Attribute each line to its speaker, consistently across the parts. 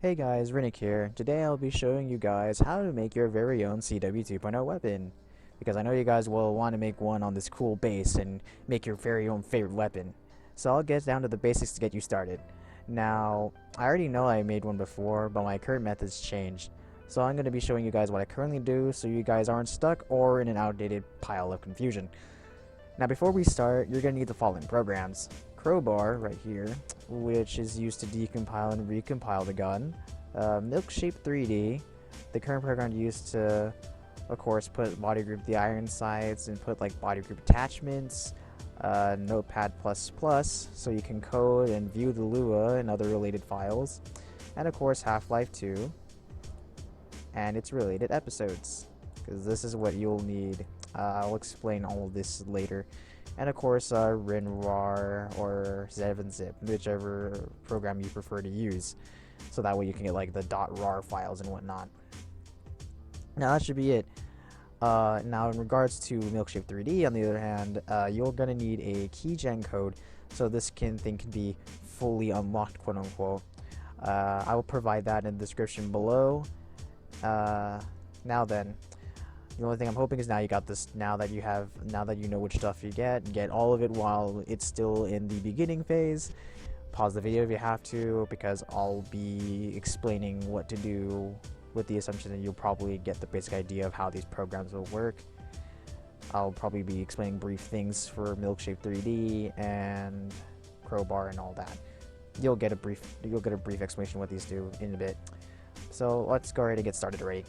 Speaker 1: Hey guys, Rinic here. Today I'll be showing you guys how to make your very own CW 2.0 weapon. Because I know you guys will want to make one on this cool base and make your very own favorite weapon. So I'll get down to the basics to get you started. Now, I already know I made one before, but my current methods changed. So I'm going to be showing you guys what I currently do so you guys aren't stuck or in an outdated pile of confusion. Now before we start, you're going to need the following programs. Crowbar, right here, which is used to decompile and recompile the gun. MILKSHAPE 3D, the current program used to, of course, put body group the iron sights and put like body group attachments. Notepad++, so you can code and view the Lua and other related files. And of course, Half-Life 2 and its related episodes, because this is what you'll need. I'll explain all of this later. And of course, RinRAR or 7-zip, whichever program you prefer to use. So that way you can get like the .rar files and whatnot. Now that should be it. Now in regards to MILKSHAPE 3D, on the other hand, you're gonna need a keygen code, so this thing can be fully unlocked, quote unquote. I will provide that in the description below. Now then, the only thing I'm hoping is now you got this. Now that you know which stuff you get all of it while it's still in the beginning phase. Pause the video if you have to, because I'll be explaining what to do with the assumption that you'll probably get the basic idea of how these programs will work. I'll probably be explaining brief things for MILKSHAPE 3D and Crowbar and all that. You'll get a brief explanation what these do in a bit. So let's go ahead and get started already.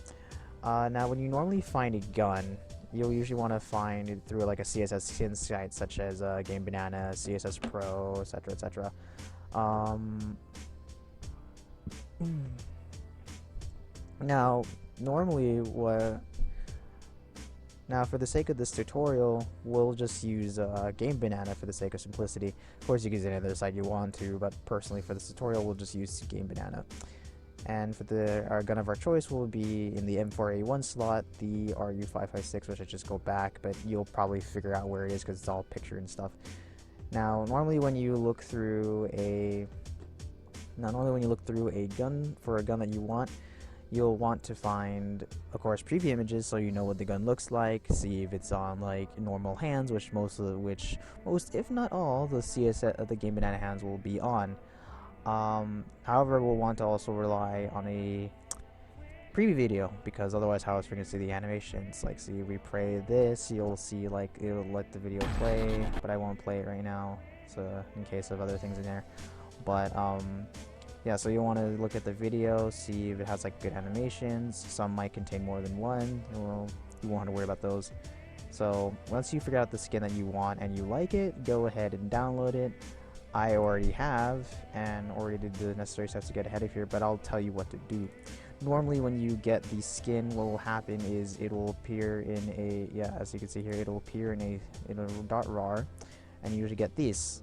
Speaker 1: Now, when you normally find a gun, you'll usually want to find it through like a CSS skin site, such as Game Banana, CSS Pro, etc., etc. Now, normally, now for the sake of this tutorial, we'll just use Game Banana for the sake of simplicity. Of course, you can use any other site you want to, but personally, for this tutorial, we'll just use Game Banana. And for our gun of our choice will be in the M4A1 slot, the RU556, which I just go back, but you'll probably figure out where it is because it's all picture and stuff. Now, normally when you look through a gun for a gun that you want, you'll want to find, of course, preview images so you know what the gun looks like. See if it's on like normal hands, which most if not all the the Game Banana hands will be on. However, we'll want to also rely on a preview video, because otherwise how it's going to see the animations. Like, see, we play this, you'll see like it'll let the video play, but I won't play it right now, so in case of other things in there. But yeah, so you want to look at the video, see if it has like good animations. Some might contain more than one. Well, you won't have to worry about those. So once you figure out the skin that you want and you like it, go ahead and download it. I already have and already did the necessary steps to get ahead of here, but I'll tell you what to do. Normally when you get the skin, what will happen is it will appear in a, as you can see here, it'll appear in a .rar, and you usually get these.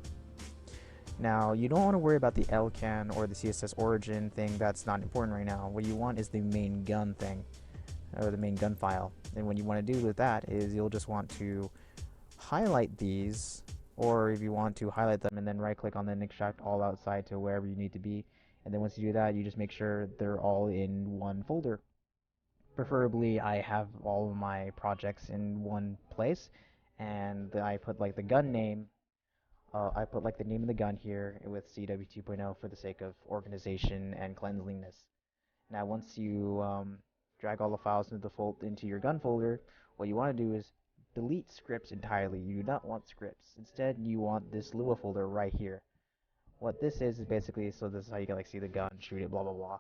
Speaker 1: Now, you don't want to worry about the LCAN or the CSS origin thing. That's not important right now. What you want is the main gun thing, or the main gun file. And what you want to do with that is you'll just want to highlight these, or if you want to highlight them and then right click on them and extract all outside to wherever you need to be. And then once you do that, you just make sure they're all in one folder. Preferably I have all of my projects in one place, and I put like the gun name. I put like the name of the gun here with CW 2.0 for the sake of organization and cleanliness. Now once you drag all the files into your gun folder, what you want to do is delete scripts entirely. You do not want scripts. Instead, you want this Lua folder right here. What this is basically, so this is how you can like see the gun, shoot it, blah blah blah.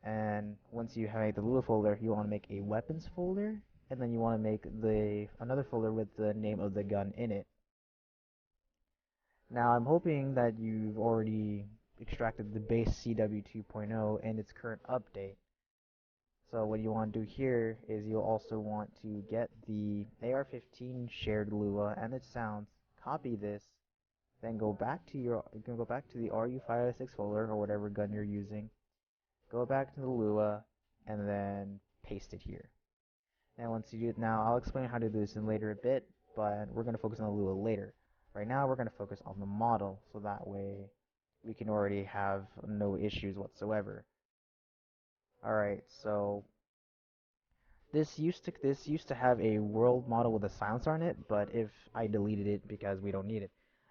Speaker 1: And once you have the Lua folder, you want to make a weapons folder, and then you want to make another folder with the name of the gun in it. Now I'm hoping that you've already extracted the base CW 2.0 and its current update. So what you want to do here is you'll also want to get the AR-15 shared Lua and its sounds, copy this, then go back to the RU556 folder or whatever gun you're using, go back to the Lua, and then paste it here. And once you do it, now I'll explain how to do this in later a bit, but we're going to focus on the Lua later. Right now we're going to focus on the model, so that way we can already have no issues whatsoever. Alright, so this used to have a world model with a silencer on it, but if I deleted it because we don't need it.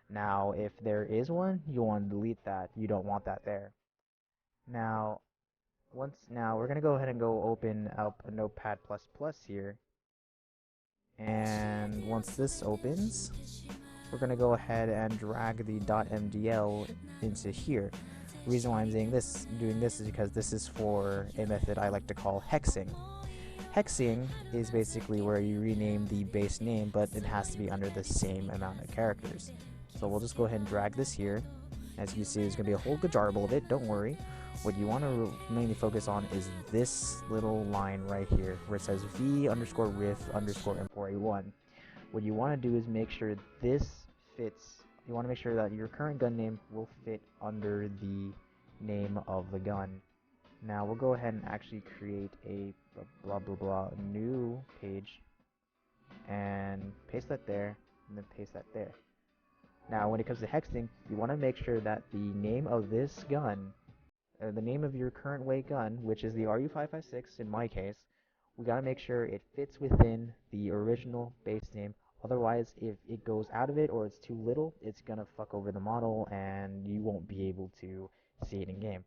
Speaker 1: Now, if there is one, you want to delete that. You don't want that there. Now, now we're gonna go ahead and go open up a Notepad++ here, and once this opens, we're gonna go ahead and drag the .mdl into here. The reason why I'm doing this is because this is for a method I like to call hexing. Hexing is basically where you rename the base name, but it has to be under the same amount of characters. So we'll just go ahead and drag this here. As you can see, there's going to be a whole garble of it, don't worry. What you want to mainly focus on is this little line right here, where it says v_rif_m4a1. What you want to do is make sure this fits, you want to make sure that your current gun name will fit under the name of the gun. Now we'll go ahead and actually create a blah blah blah new page and paste that there, and then paste that there. Now when it comes to hexing, you want to make sure that the name of this gun, the name of your current weight gun, which is the RU556 in my case, we got to make sure it fits within the original base name. Otherwise, if it goes out of it or it's too little, it's gonna fuck over the model and you won't be able to see it in game.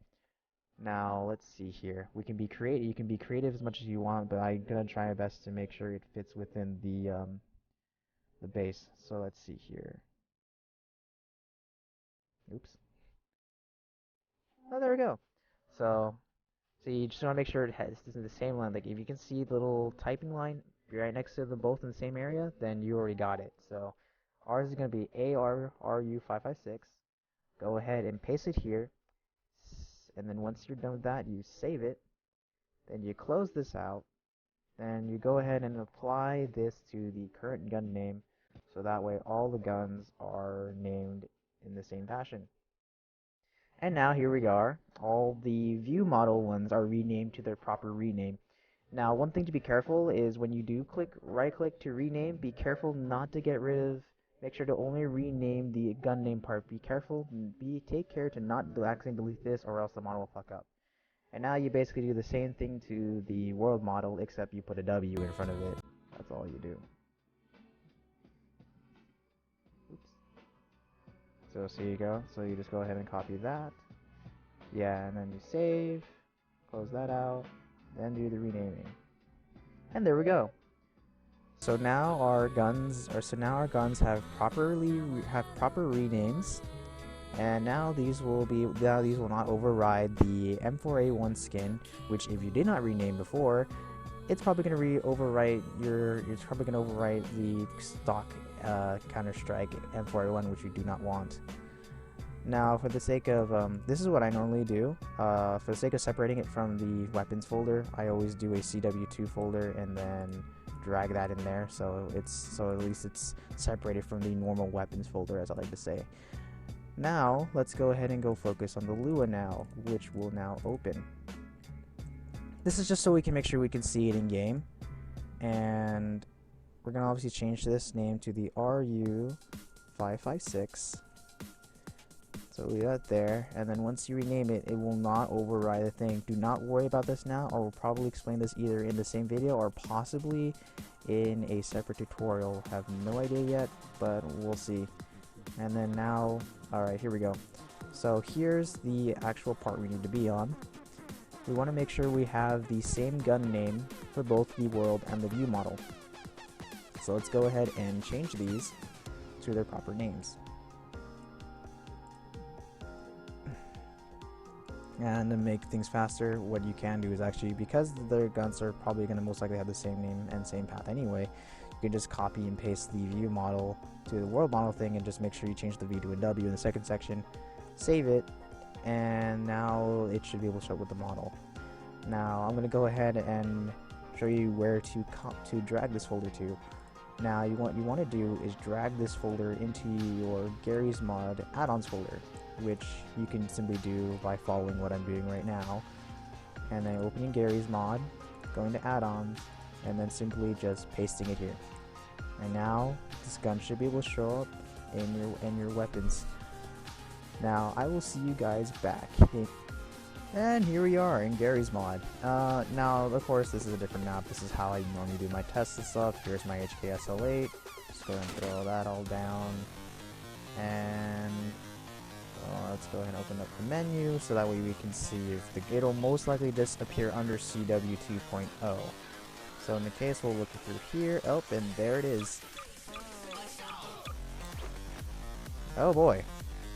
Speaker 1: Now let's see here. We can be creative. You can be creative as much as you want, but I'm gonna try my best to make sure it fits within the base. So let's see here. Oops. Oh, there we go. So you just want to make sure this is the same line. Like if you can see the little typing line right next to them both in the same area, then you already got it. So ours is gonna be ARRU556. Go ahead and paste it here, and then once you're done with that, you save it. Then you close this out. Then you go ahead and apply this to the current gun name, so that way all the guns are named in the same fashion. And now here we are. All the view model ones are renamed to their proper rename. Now, one thing to be careful is when you do right click to rename, be careful not to get rid of, make sure to only rename the gun name part. Be careful, take care to not accidentally delete this, or else the model will fuck up. And now you basically do the same thing to the world model, except you put a W in front of it. That's all you do. Oops. So you go. So you just go ahead and copy that. Yeah, and then you save, close that out, then do the renaming. And there we go. So now our guns have proper renames. And now these will not override the M4A1 skin, which if you did not rename before, it's probably going to overwrite the stock Counter-Strike M4A1, which you do not want. Now, for the sake of this is what I normally do. For the sake of separating it from the weapons folder, I always do a CW2 folder and then drag that in there, so at least it's separated from the normal weapons folder, as I like to say. Now, let's go ahead and go focus on the Lua now, which will now open. This is just so we can make sure we can see it in game. And we're going to obviously change this name to the RU556. So leave that there. And then once you rename it, it will not override the thing. Do not worry about this now. I will probably explain this either in the same video or possibly in a separate tutorial. I have no idea yet, but we'll see. And then now, alright, here we go. So here's the actual part we need to be on. We want to make sure we have the same gun name for both the world and the view model. So let's go ahead and change these to their proper names. And to make things faster, what you can do is actually, because their guns are probably going to most likely have the same name and same path anyway, you can just copy and paste the view model to the world model thing and just make sure you change the V to a W in the second section, save it, and now it should be able to show up with the model. Now I'm going to go ahead and show you where to drag this folder to. Now what you want to do is drag this folder into your Garry's Mod add-ons folder, which you can simply do by following what I'm doing right now, and then opening Garry's Mod, going to add-ons, and then simply just pasting it here. And now this gun should be able to show up in your weapons. Now I will see you guys back And here we are in Gary's mod. Now, of course, this is a different map. This is how I normally do my tests and stuff. Here's my HKSL8. Just go ahead and throw that all down. And let's go ahead and open up the menu so that way we can see if it'll most likely just appear under CW 2.0. So in the case, we'll look through here. Oh, and there it is. Oh boy,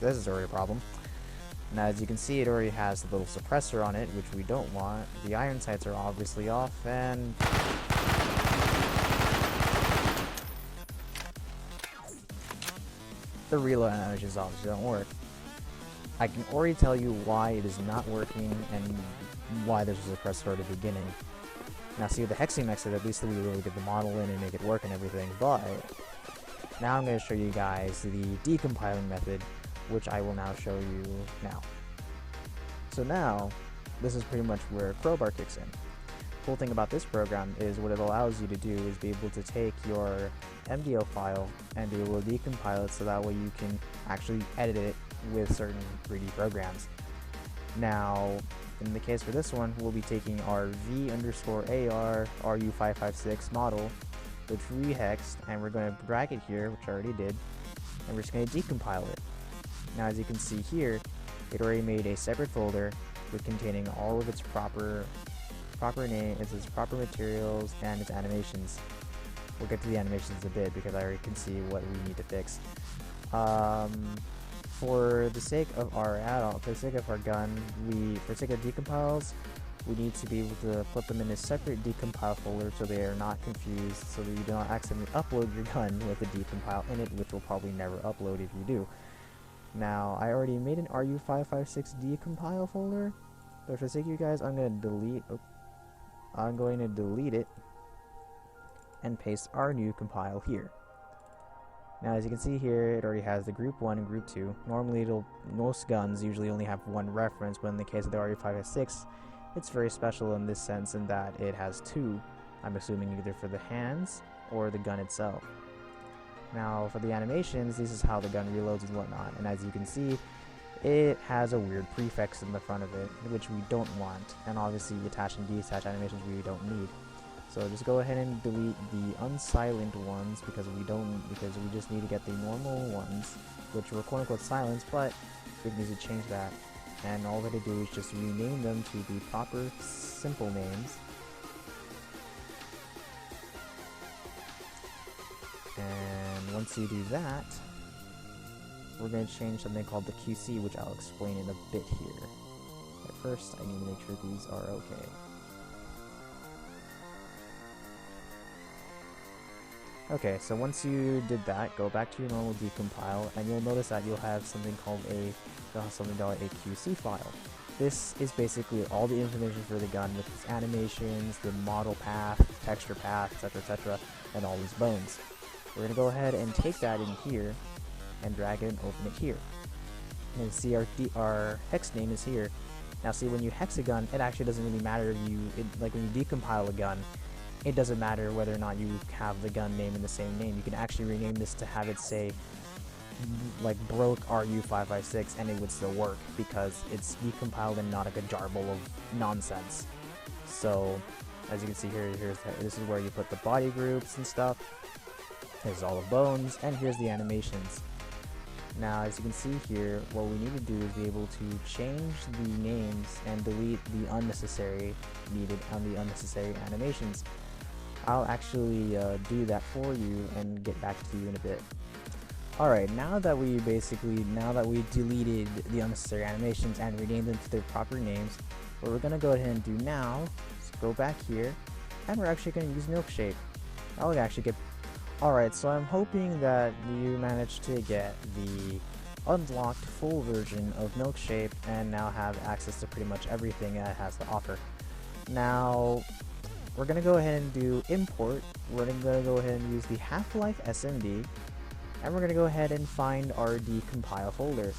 Speaker 1: this is already a problem. Now, as you can see, it already has the little suppressor on it, which we don't want. The iron sights are obviously off, and the reload animations obviously don't work. I can already tell you why it is not working and why there's a suppressor at the beginning. Now, see, with the Hexing method, at least we really get the model in and make it work and everything, but now I'm going to show you guys the decompiling method, which I will now show you now. So now, this is pretty much where Crowbar kicks in. Cool thing about this program is what it allows you to do is be able to take your MDO file and be able to decompile it so that way you can actually edit it with certain 3D programs. Now, in the case for this one, we'll be taking our V_AR RU556 model, which we hexed, and we're going to drag it here, which I already did, and we're just going to decompile it. Now, as you can see here, it already made a separate folder with containing all of its proper name, its proper materials, and its animations. We'll get to the animations a bit because I already can see what we need to fix. For the sake of our add-on, for the sake of our gun, for the sake of decompiles, we need to be able to put them in a separate decompile folder so they are not confused, so that you do not accidentally upload your gun with a decompile in it, which will probably never upload if you do. Now, I already made an RU556 decompile folder, but for the sake of you guys, I'm going to delete it and paste our new compile here. Now, as you can see here, it already has the group 1 and group 2. Normally, most guns usually only have one reference, but in the case of the RU556, it's very special in this sense in that it has two. I'm assuming either for the hands or the gun itself. Now, for the animations, this is how the gun reloads and whatnot, and as you can see, it has a weird prefix in the front of it, which we don't want, and obviously attach and detach animations we don't need. So just go ahead and delete the unsilent ones because we just need to get the normal ones, which were quote-unquote silenced, but we need to change that. And all that to do is just rename them to the proper simple names. And once you do that, we're going to change something called the QC, which I'll explain in a bit here. But first, I need to make sure these are okay. Okay, so once you did that, go back to your normal decompile, and you'll notice that you'll have something called a QC file. This is basically all the information for the gun with its animations, the model path, texture path, etc., and all these bones. We're going to go ahead and take that in here and drag it and open it here. And see our hex name is here. Now see, when you hex a gun, it actually doesn't really matter like when you decompile a gun, it doesn't matter whether or not you have the gun name in the same name. You can actually rename this to have it say like broke RU556 and it would still work because it's decompiled and not like a jarble of nonsense. So as you can see here, this is where you put the body groups and stuff. Here's all the bones, and here's the animations. Now, as you can see here, what we need to do is be able to change the names and delete the unnecessary animations. I'll actually do that for you and get back to you in a bit. Alright, now that we deleted the unnecessary animations and renamed them to their proper names, what we're going to go ahead and do now is go back here, and we're actually going to use MILKSHAPE. I'll actually get... Alright, so I'm hoping that you managed to get the unlocked full version of MILKSHAPE and now have access to pretty much everything it has to offer. Now, we're going to go ahead and do import. We're going to go ahead and use the Half-Life SMD, and we're going to go ahead and find our decompile folder,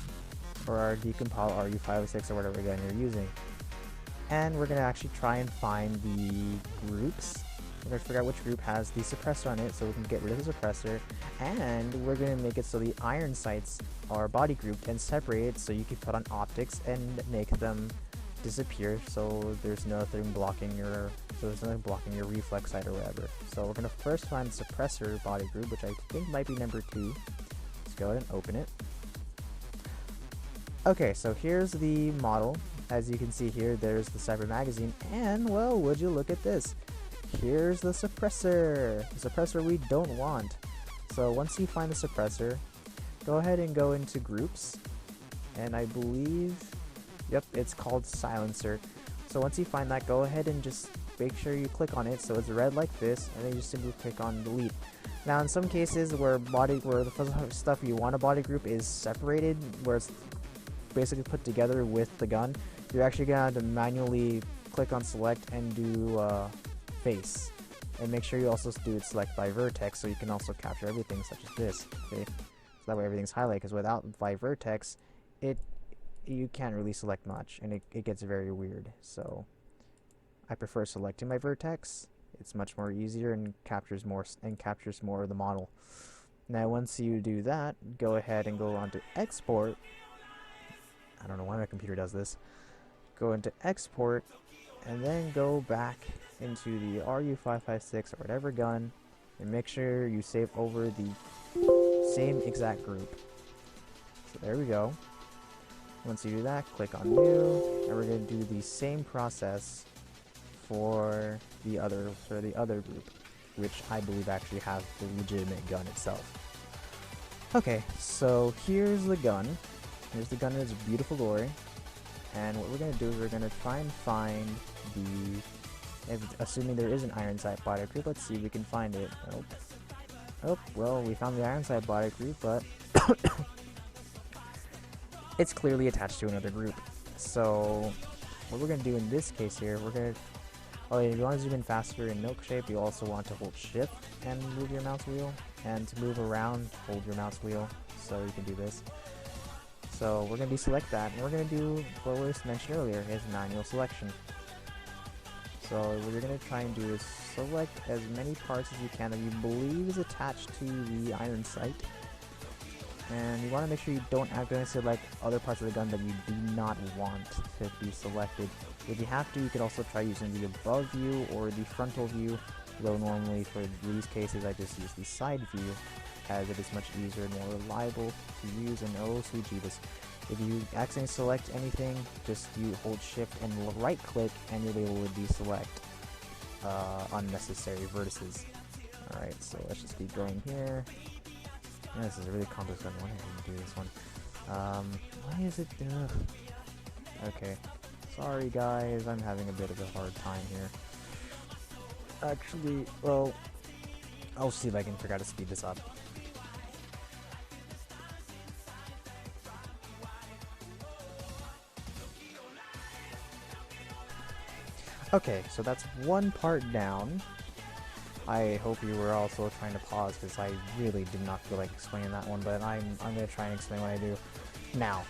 Speaker 1: or our decompile RU506 or whatever gun you're using. And we're going to actually try and find the groups. We're going to figure out which group has the suppressor on it so we can get rid of the suppressor, and we're going to make it so the iron sights are body grouped and separated so you can put on optics and make them disappear, so there's nothing blocking your reflex sight or whatever. So we're gonna first find the suppressor body group, which I think might be number 2. Let's go ahead and open it. Okay, so here's the model. As you can see here, there's the Cyber magazine, and well, would you look at this? Here's the suppressor we don't want. So once you find the suppressor, go ahead and go into groups, and I believe, yep, it's called silencer. So once you find that, go ahead and just make sure you click on it so it's red like this, and then you just simply click on delete. Now in some cases where the stuff you want a body group is separated, where it's basically put together with the gun, you're actually gonna have to manually click on select and do face, and make sure you also do it select by vertex, so you can also capture everything such as this. Okay, so that way everything's highlighted, because without by vertex, you can't really select much, and it gets very weird. So I prefer selecting by vertex. It's much more easier and captures more of the model. Now once you do that, go ahead and go on to export. I don't know why my computer does this. Go into export, and then go back into the RU556 or whatever gun, and make sure you save over the same exact group. So there we go. Once you do that, click on new, and we're going to do the same process for the other group, which I believe actually has the legitimate gun itself. Okay, so here's the gun. Here's the gun in its beautiful glory. And what we're going to do is we're going to try and find assuming there is an iron sight body group. Let's see if we can find it. Oh, well, we found the iron sight body group, but it's clearly attached to another group. So what we're going to do in this case here, if you want to zoom in faster in MILKSHAPE, you also want to hold shift and move your mouse wheel, and to move around, hold your mouse wheel, so you can do this. So we're going to deselect that, and we're going to do what was mentioned earlier, is manual selection. So what you're going to try and do is select as many parts as you can that you believe is attached to the iron sight. And you want to make sure you don't accidentally select other parts of the gun that you do not want to be selected. If you have to, you could also try using the above view or the frontal view, though normally for these cases I just use the side view, as it is much easier and more reliable to use. And oh sweet Jesus, if you accidentally select anything, just you hold shift and right click, and you'll be able to deselect unnecessary vertices. Alright, so let's just keep going here. Yeah, this is a really complex gun. Why did I do this one? Why is it? Okay, sorry guys, I'm having a bit of a hard time here. Actually, well, I'll see if I can figure out to speed this up. Okay, so that's one part down. I hope you were also trying to pause, because I really did not feel like explaining that one, but I'm going to try and explain what I do. Now,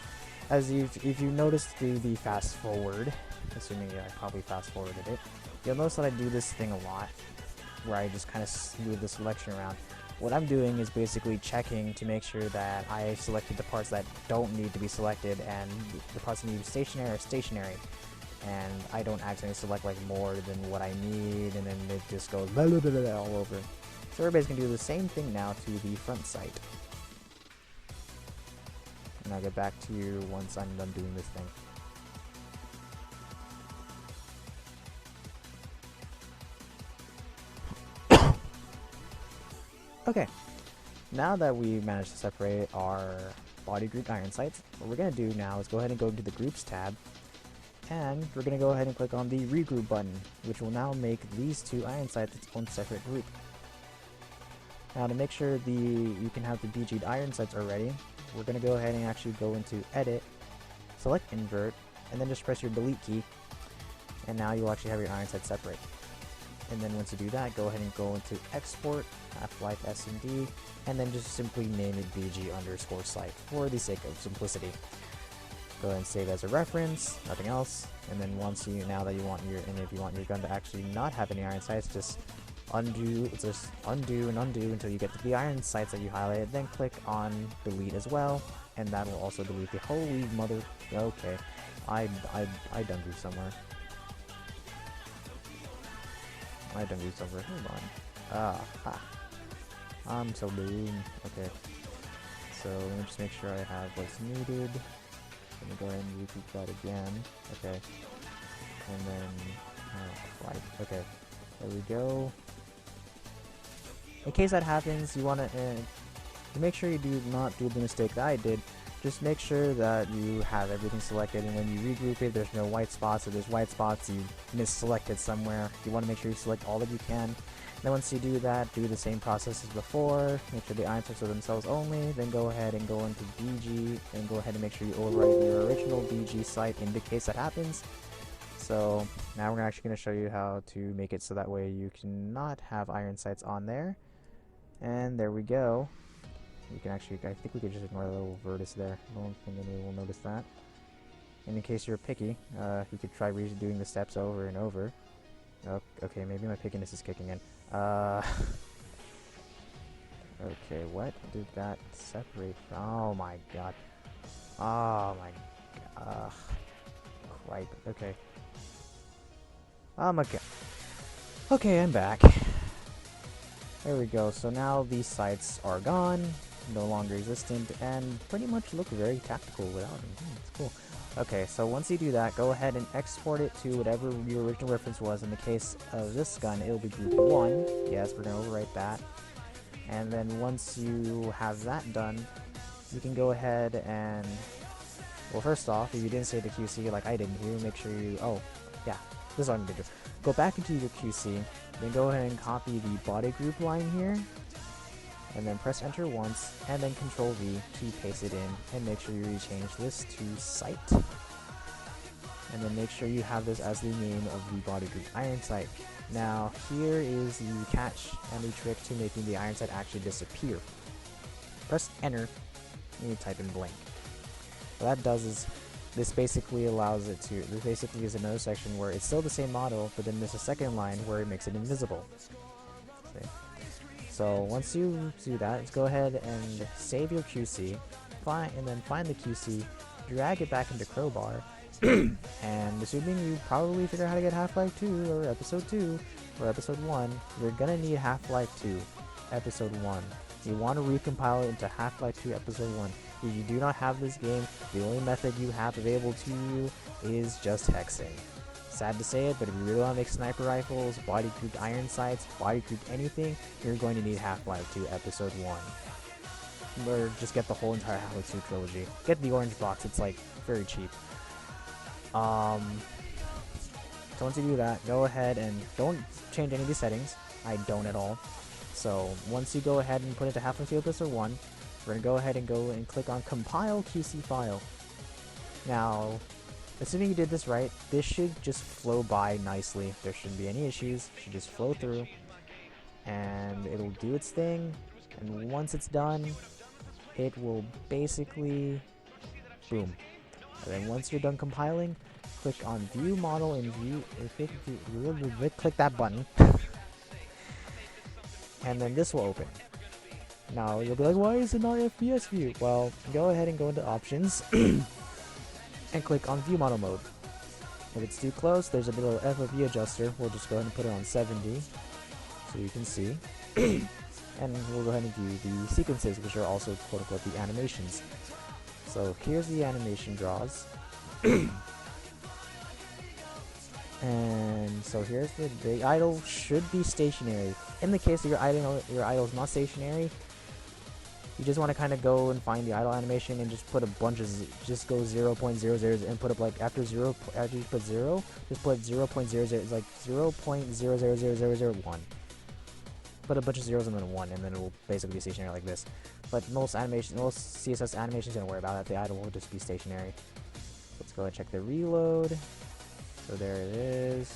Speaker 1: if you noticed the fast forward, assuming I probably fast forwarded it, you'll notice that I do this thing a lot, where I just kind of move the selection around. What I'm doing is basically checking to make sure that I selected the parts that don't need to be selected, and the parts that need to be stationary are stationary. And I don't accidentally select like more than what I need, and then it just goes blah, blah, blah, blah, all over. So everybody's gonna do the same thing now to the front sight. And I'll get back to you once I'm done doing this thing. Okay, now that we managed to separate our body group iron sights, what we're gonna do now is go ahead and go to the groups tab, and we're going to go ahead and click on the regroup button, which will now make these two iron sights its own separate group. Now to make sure you can have the BG'd iron sights already, we're going to go ahead and actually go into edit, select invert, and then just press your delete key, and now you'll actually have your iron sights separate. And then once you do that, go ahead and go into export, Half-Life S&D, and then just simply name it BG_sight for the sake of simplicity. Go ahead and save as a reference, nothing else. And then if you want your gun to actually not have any iron sights, just undo and undo until you get to the iron sights that you highlighted, then click on delete as well, and that will also delete the holy mother. Okay, I done through somewhere. I done through somewhere. Hold on. Ha. I'm so doomed. Okay. So let me just make sure I have what's needed. Let me go ahead and repeat that again. Okay. And then, right. Okay. There we go. In case that happens, you want to make sure you do not do the mistake that I did. Just make sure that you have everything selected, and when you regroup it, there's no white spots. If there's white spots, you misselected somewhere. You want to make sure you select all that you can. Then once you do that, do the same process as before. Make sure the iron types are themselves only. Then go ahead and go into BG, and go ahead and make sure you overwrite your original BG site in the case that happens. So now we're actually going to show you how to make it so that way you cannot have iron sights on there. And there we go. You can actually, I think we could just ignore the little vertex there. I don't think anyone will notice that. And in case you're picky, you could try redoing the steps over and over. Oh, okay, maybe my pickiness is kicking in. Okay, what did that separate from? Oh my god. Oh my god. Cripe. Okay. Oh my god. Okay, I'm back. There we go. So now these sites are gone, no longer existent, and pretty much look very tactical without them. It's cool. Okay, so once you do that, go ahead and export it to whatever your original reference was. In the case of this gun, it'll be group 1. Yes, we're going to overwrite that. And then once you have that done, you can go ahead and... Well, first off, if you didn't save the QC like I did here, make sure you... Oh, yeah, this is what I'm going to do. Go back into your QC, then go ahead and copy the body group line here, and then press enter once, and then Control V to paste it in, and make sure you change this to site. And then make sure you have this as the name of the body group iron sight. Now, here is the catch and the trick to making the iron sight actually disappear. Press enter, and you type in blank. What that does is, this basically allows it to, this basically is another section where it's still the same model, but then there's a second line where it makes it invisible. See? So once you do that, let's go ahead and save your QC, and then find the QC, drag it back into Crowbar, and assuming you probably figure out how to get Half-Life 2, or Episode 2, or Episode 1, you're gonna need Half-Life 2, Episode 1. You want to recompile it into Half-Life 2 Episode 1. If you do not have this game, the only method you have available to you is just hexing. Sad to say it, but if you really want to make sniper rifles, body-grouped iron sights, body-grouped anything, you're going to need Half-Life 2 Episode 1. Or just get the whole entire Half-Life 2 trilogy. Get the orange box, it's like very cheap. So once you do that, go ahead and don't change any of these settings. I don't at all. So once you go ahead and put it to Half-Life 2 Episode 1, we're going to go ahead and go and click on Compile QC File. Now, assuming you did this right, this should just flow by nicely. There shouldn't be any issues. It should just flow through. And it'll do its thing. And once it's done, it will basically... boom. And then once you're done compiling, click on View Model and View... click that button. And then this will open. Now, you'll be like, why is it not FPS view? Well, go ahead and go into Options, and click on View Model Mode. If it's too close, there's a little FOV adjuster. We'll just go ahead and put it on 70, so you can see. And we'll go ahead and view the sequences, which are also, quote-unquote, the animations. So, here's the animation draws. And so here's the idle should be stationary. In the case that your idle is not stationary, you just want to kind of go and find the idle animation and just put a bunch of just go 0.00 and put up like after you put 0, just put 0.00. It's like 0.000001. Put a bunch of zeros and then a 1, and then it will basically be stationary like this. But most CSS animations don't worry about that. The idle will just be stationary. Let's go and check the reload. So there it is.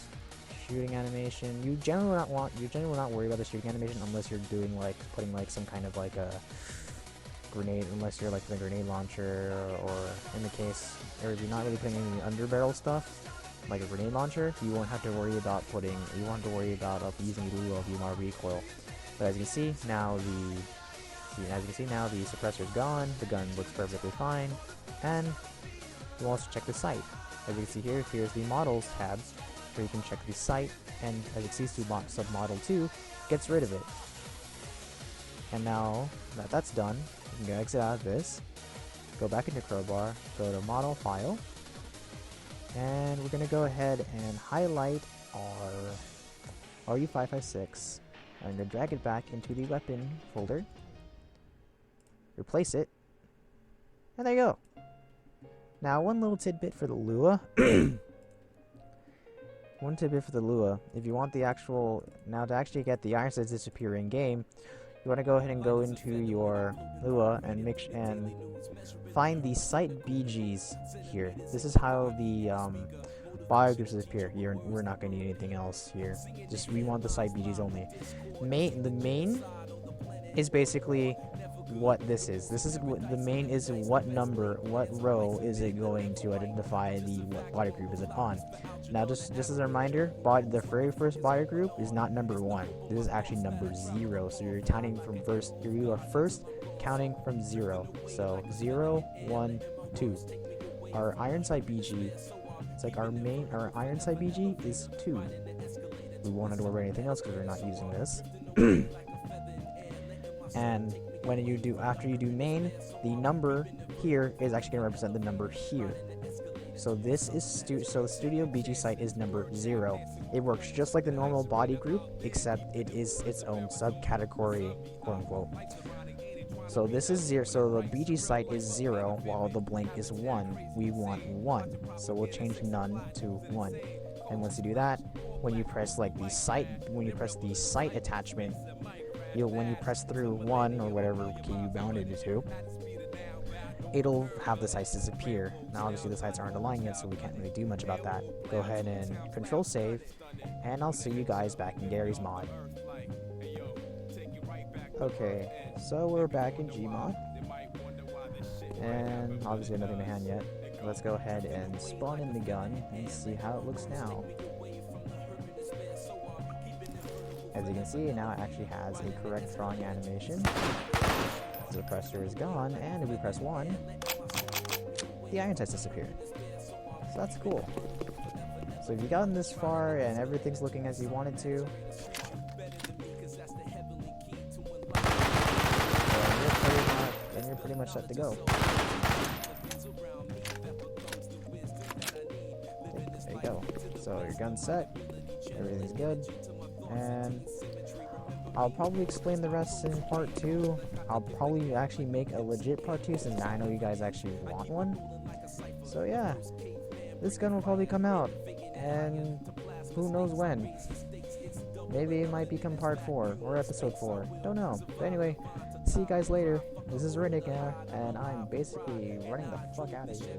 Speaker 1: Shooting animation. You generally will not worry about the shooting animation unless you're doing like putting like some kind of like a grenade, unless you're like the grenade launcher, or in the case, or if you're not really putting any underbarrel stuff like a grenade launcher, you won't have to worry about using Lulu of UMR recoil. But as you can see, now As you can see now, the suppressor's gone, the gun looks perfectly fine, and we'll also check the sight. As you can see here, here's the models tabs, where you can check the sight, and as you can see, submodel 2 gets rid of it. And now that that's done, you can exit out of this, go back into Crowbar, go to Model File, and we're going to go ahead and highlight our RU556. I'm going to drag it back into the weapon folder, replace it, and there you go. Now, one little tidbit for the Lua. One tidbit for the Lua. If you want the actual... Now, to actually get the iron sights disappear in-game, you want to go ahead and go into your Lua and and find the sight BGs here. This is how the bio groups disappear. We're not going to need anything else here. Just we want the sight BGs only. The main is basically what this is. The main is what number, what row is it going to identify the what body group is it on. Now, just as a reminder, the very first body group is not number 1. This is actually number 0. So you're counting from first. You are first counting from 0. So 0, 1, 2. Our iron sight BG. It's like our iron sight BG is 2. We won't have to worry about anything else because we're not using this. And when you do, after you do main, the number here is actually going to represent the number here. So this is so the studio BG sight is number 0. It works just like the normal body group, except it is its own subcategory, quote unquote. So this is 0. So the BG sight is 0, while the blank is 1. We want 1, so we'll change none to 1. And once you do that, when you press like the sight, when you press the sight attachment, when you press through 1 or whatever key you bounded it to, it'll have the sights disappear. Now obviously the sights aren't aligned yet, so we can't really do much about that. Go ahead and control save, and I'll see you guys back in Gary's mod. Okay, so we're back in Gmod, and obviously nothing to hand yet. Let's go ahead and spawn in the gun and see how it looks now. As you can see, now it actually has a correct throwing animation. The suppressor is gone, and if we press 1, the iron sights disappear. So that's cool. So if you've gotten this far and everything's looking as you want it to, then you're pretty much set to go. There you go. So your gun's set, everything's good, and I'll probably explain the rest in part 2. I'll probably actually make a legit part 2 since I know you guys actually want one. So yeah, this gun will probably come out, and who knows when. Maybe it might become part 4 or episode 4. Don't know. But anyway, see you guys later. This is Rinic, and I'm basically running the fuck out of here.